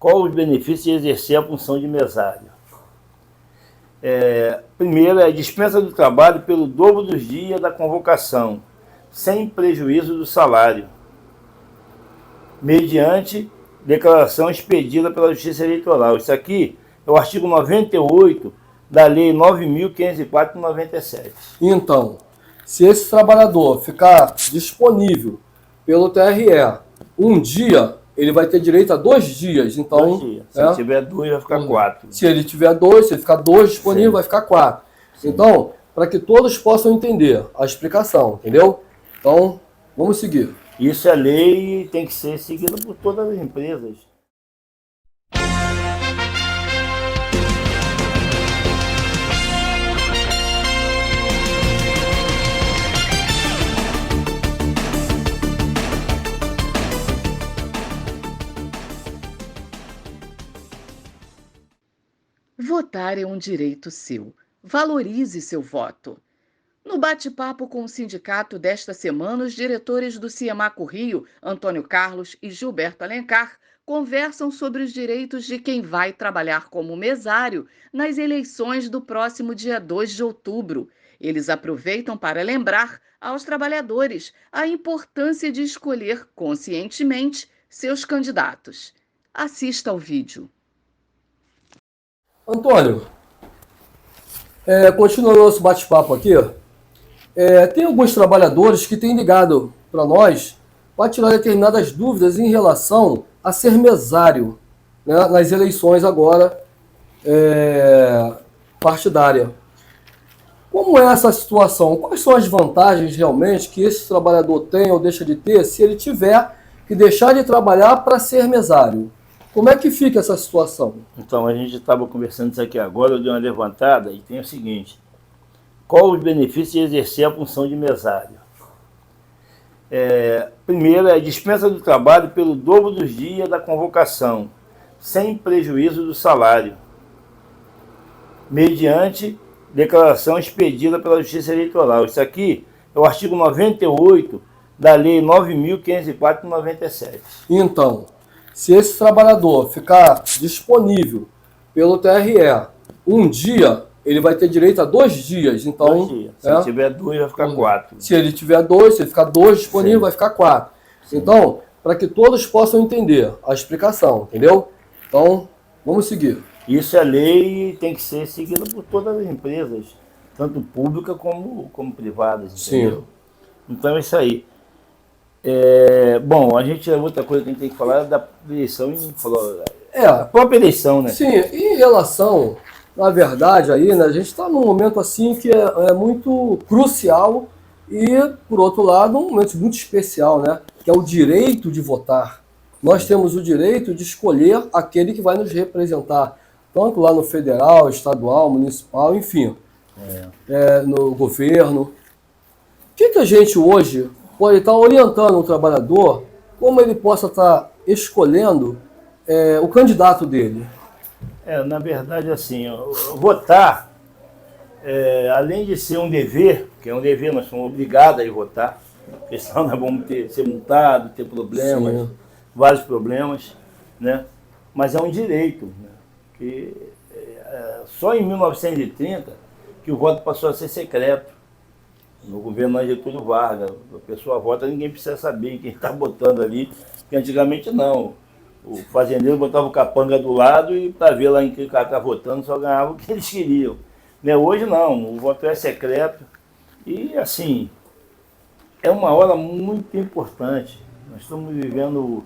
Qual os benefícios de exercer a função de mesário? Primeiro, é a dispensa do trabalho pelo dobro dos dias da convocação, sem prejuízo do salário, mediante declaração expedida pela Justiça Eleitoral. Isso aqui é o artigo 98 da Lei 9.504 de 97. Então, se esse trabalhador ficar disponível pelo TRE um dia, ele vai ter direito a 2 dias. Então, 2 dias. Se ele tiver 2, vai ficar 4. Se ele tiver 2, se ele ficar 2 disponível, vai ficar 4. Então, para que todos possam entender a explicação, entendeu? Então, vamos seguir. Isso é lei e tem que ser seguido por todas as empresas. Votar é um direito seu. Valorize seu voto. No bate-papo com o sindicato desta semana, os diretores do Ciemaco Rio, Antônio Carlos e Gilberto Alencar, conversam sobre os direitos de quem vai trabalhar como mesário nas eleições do próximo dia 2 de outubro. Eles aproveitam para lembrar aos trabalhadores a importância de escolher conscientemente seus candidatos. Assista ao vídeo. Antônio, continuando nosso bate-papo aqui, tem alguns trabalhadores que têm ligado para nós para tirar determinadas dúvidas em relação a ser mesário, né, nas eleições agora partidárias. Como é essa situação? Quais são as vantagens realmente que esse trabalhador tem ou deixa de ter se ele tiver que deixar de trabalhar para ser mesário? Como é que fica essa situação? Então, a gente estava conversando isso aqui agora, eu dei uma levantada e tem o seguinte: qual os benefícios de exercer a função de mesário? Primeiro, é a dispensa do trabalho pelo dobro dos dias da convocação, sem prejuízo do salário, mediante declaração expedida pela Justiça Eleitoral. Isso aqui é o artigo 98 da Lei 9.504 de 97. Então, se esse trabalhador ficar disponível pelo TRE um dia, ele vai ter direito a 2 dias. Então, 2 dias. Se ele tiver 2, vai ficar 4. Se ele tiver 2, se ele ficar 2 disponível, vai ficar 4. Então, para que todos possam entender a explicação, entendeu? Então, vamos seguir. Isso é lei e tem que ser seguido por todas as empresas, tanto públicas como privadas, entendeu? Sim. Então é isso aí. Bom, outra coisa que a gente tem que falar é da eleição, a própria eleição, né? Sim, em relação, na verdade, aí, né, a gente está num momento assim que é muito crucial e, por outro lado, um momento muito especial, né? Que é o direito de votar. Nós temos o direito de escolher aquele que vai nos representar, tanto lá no federal, estadual, municipal, enfim, no governo. O que a gente hoje pode estar orientando o trabalhador, como ele possa estar escolhendo o candidato dele? Na verdade, assim, votar, além de ser um dever, que é um dever, nós somos obrigados a votar, porque senão nós vamos ser multados, ter problemas, sim, vários problemas, né? Mas é um direito, né? Que só em 1930 que o voto passou a ser secreto. No governo Getúlio Vargas, a pessoa vota, ninguém precisa saber quem está votando ali, porque antigamente não. O fazendeiro botava o capanga do lado e para ver lá em que o cara está votando só ganhava o que eles queriam. Né? Hoje não, o voto é secreto e assim, é uma hora muito importante. Nós estamos vivendo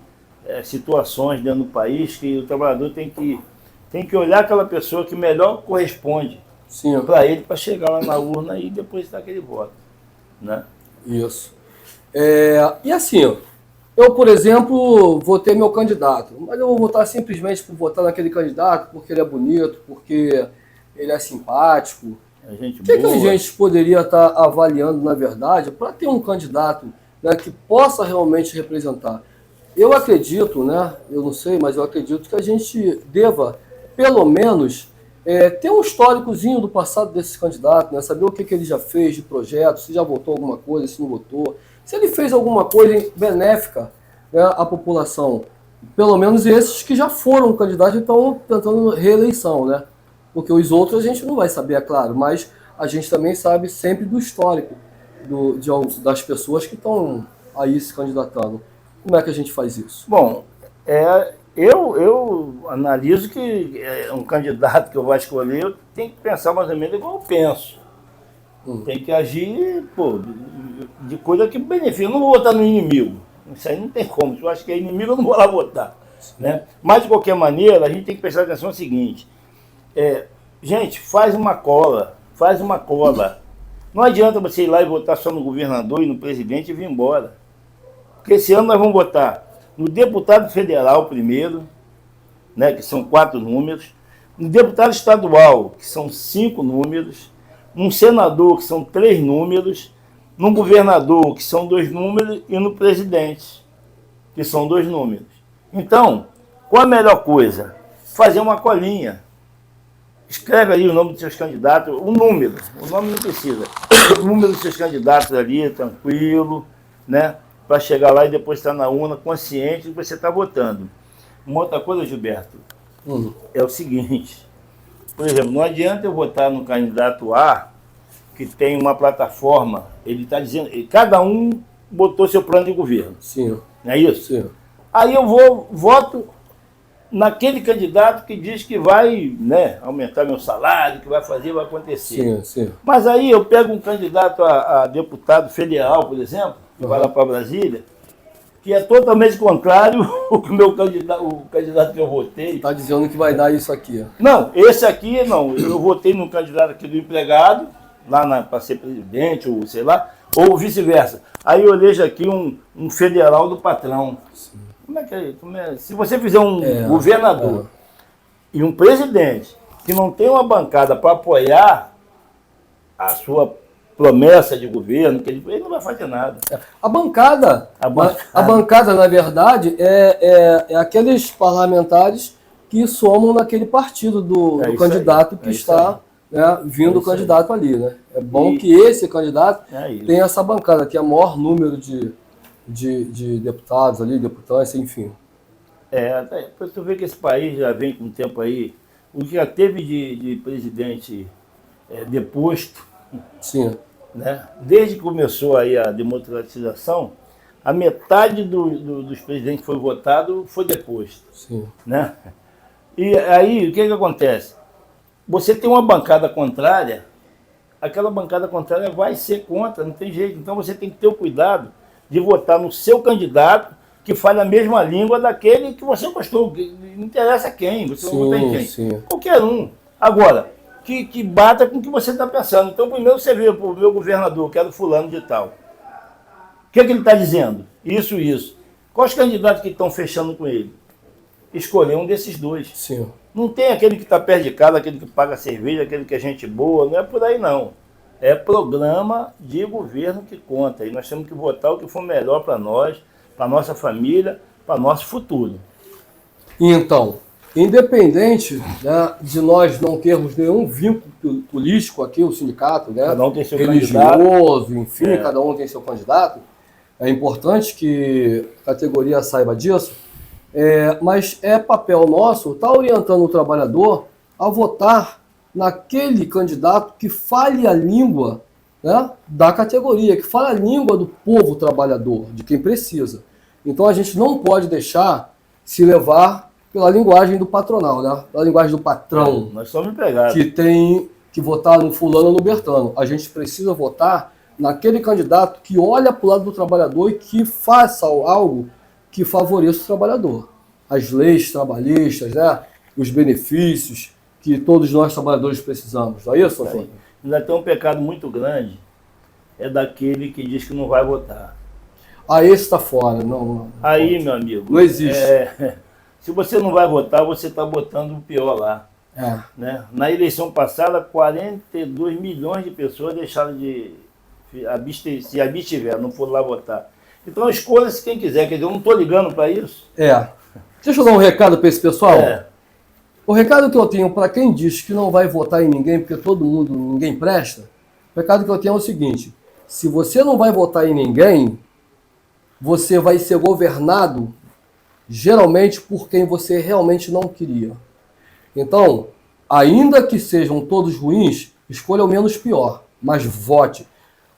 situações dentro do país que o trabalhador tem que olhar aquela pessoa que melhor corresponde para ele, para chegar lá na urna e depositar aquele voto. Né? Isso. E assim, eu, por exemplo, vou ter meu candidato, mas eu vou votar simplesmente por votar naquele candidato porque ele é bonito, porque ele é simpático. O que a gente poderia estar avaliando, na verdade, para ter um candidato, né, que possa realmente representar? Eu acredito, né, eu não sei, mas eu acredito que a gente deva, pelo menos, ter um históricozinho do passado desse candidato, né, saber o que ele já fez de projeto, se já votou alguma coisa, se não votou, se ele fez alguma coisa benéfica, né, à população Pelo menos esses que já foram candidatos e estão tentando reeleição, né? Porque os outros a gente não vai saber, é claro, mas a gente também sabe sempre do histórico das pessoas que estão aí se candidatando. Como é que a gente faz isso? Bom, eu analiso que um candidato que eu vou escolher, eu tenho que pensar mais ou menos igual eu penso. Tem que agir, pô, de coisa que beneficia. Eu não vou votar no inimigo. Isso aí não tem como. Se eu acho que é inimigo, eu não vou lá votar. Né? Mas, de qualquer maneira, a gente tem que prestar atenção no seguinte. Gente, faz uma cola. Faz uma cola. Não adianta você ir lá e votar só no governador e no presidente e vir embora. Porque esse ano nós vamos votar no deputado federal primeiro, né, que são 4 números, no deputado estadual, que são 5 números, num senador, que são 3 números, num governador, que são 2 números, e no presidente, que são 2 números. Então, qual a melhor coisa? Fazer uma colinha. Escreve ali o nome dos seus candidatos, o número, o nome não precisa. O número dos seus candidatos ali, tranquilo, né? Para chegar lá e depois estar na urna consciente de que você está votando. Uma outra coisa, Gilberto, é o seguinte. Por exemplo, não adianta eu votar no candidato A, que tem uma plataforma, ele está dizendo, cada um botou seu plano de governo. Sim. Não é isso? Sim. Aí eu voto naquele candidato que diz que vai, né, aumentar meu salário, que vai fazer, vai acontecer. Sim, sim. Mas aí eu pego um candidato a deputado federal, por exemplo, que vai lá para Brasília, que é totalmente contrário ao que o candidato que eu votei. Está dizendo que vai dar isso aqui. Ó. Não, esse aqui não. Eu votei no candidato aqui do empregado, lá para ser presidente, ou sei lá, ou vice-versa. Aí eu elejo aqui um federal do patrão. Sim. Como é? Se você fizer um governador e um presidente que não tem uma bancada para apoiar a sua promessa de governo, que ele não vai fazer nada. A bancada, na verdade, é aqueles parlamentares que somam naquele partido do candidato que está vindo o candidato ali. Né? É bom que esse candidato tenha essa bancada, que é o maior número de deputados ali, deputantes, enfim. Para tu ver que esse país já vem com um tempo aí, o que já teve de presidente deposto. Sim. Né? Desde que começou aí a democratização, a metade dos presidentes que foi votado foi deposto. Sim. Né? E aí, o que acontece? Você tem uma bancada contrária, aquela bancada contrária vai ser contra, não tem jeito. Então você tem que ter o cuidado de votar no seu candidato que fale a mesma língua daquele que você gostou. Não interessa quem, você vai votar em quem. Sim. Qualquer um. Agora, que bata com o que você está pensando. Então, primeiro você vê para o meu governador, que é do fulano de tal. O que ele está dizendo? Isso. Quais os candidatos que estão fechando com ele? Escolher um desses 2. Sim. Não tem aquele que está perto de casa, aquele que paga cerveja, aquele que é gente boa, não é por aí não. É programa de governo que conta. E nós temos que votar o que for melhor para nós, para nossa família, para nosso futuro. Então, independente, né, de nós não termos nenhum vínculo político aqui, o sindicato, né, cada um tem seu religioso, candidato. Enfim, cada um tem seu candidato, é importante que a categoria saiba disso, mas é papel nosso estar orientando o trabalhador a votar naquele candidato que fale a língua, né, da categoria, que fale a língua do povo trabalhador, de quem precisa. Então a gente não pode deixar se levar pela linguagem do patronal, né? Pela linguagem do patrão. Nós somos empregados. Que tem que votar no fulano ou no Bertano. A gente precisa votar naquele candidato que olha para o lado do trabalhador e que faça algo que favoreça o trabalhador. As leis trabalhistas, né? Os benefícios que todos nós trabalhadores precisamos. Não é isso, Antônio? Ainda tem um pecado muito grande, é daquele que diz que não vai votar. Esse está fora. Não aí, pode. Meu amigo. Não existe. Se você não vai votar, você está botando o pior lá. Né? Na eleição passada, 42 milhões de pessoas deixaram de se abstiver, não foram lá votar. Então escolha-se quem quiser, quer dizer, eu não estou ligando para isso. Deixa eu dar um recado para esse pessoal. O recado que eu tenho para quem diz que não vai votar em ninguém, porque ninguém presta, o recado que eu tenho é o seguinte: se você não vai votar em ninguém, você vai ser governado geralmente por quem você realmente não queria. Então, ainda que sejam todos ruins, escolha o menos pior, mas vote.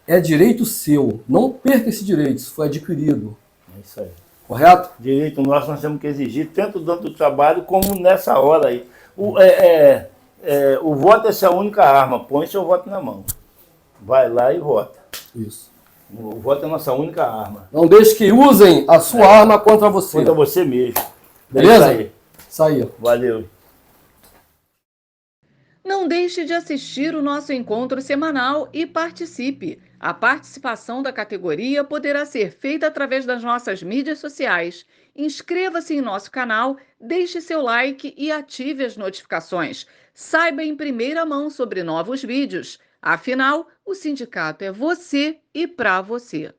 É direito seu. Não perca esse direito, isso foi adquirido. É isso aí. Correto? Direito nosso nós temos que exigir, tanto dentro do trabalho como nessa hora aí. O voto é essa única arma, põe seu voto na mão. Vai lá e vota. Isso. O voto é a nossa única arma. Não deixe que usem a sua arma contra você. Contra você mesmo. Beleza? É isso aí. Isso aí. Valeu. Não deixe de assistir o nosso encontro semanal e participe. A participação da categoria poderá ser feita através das nossas mídias sociais. Inscreva-se em nosso canal, deixe seu like e ative as notificações. Saiba em primeira mão sobre novos vídeos. Afinal, o sindicato é você e para você.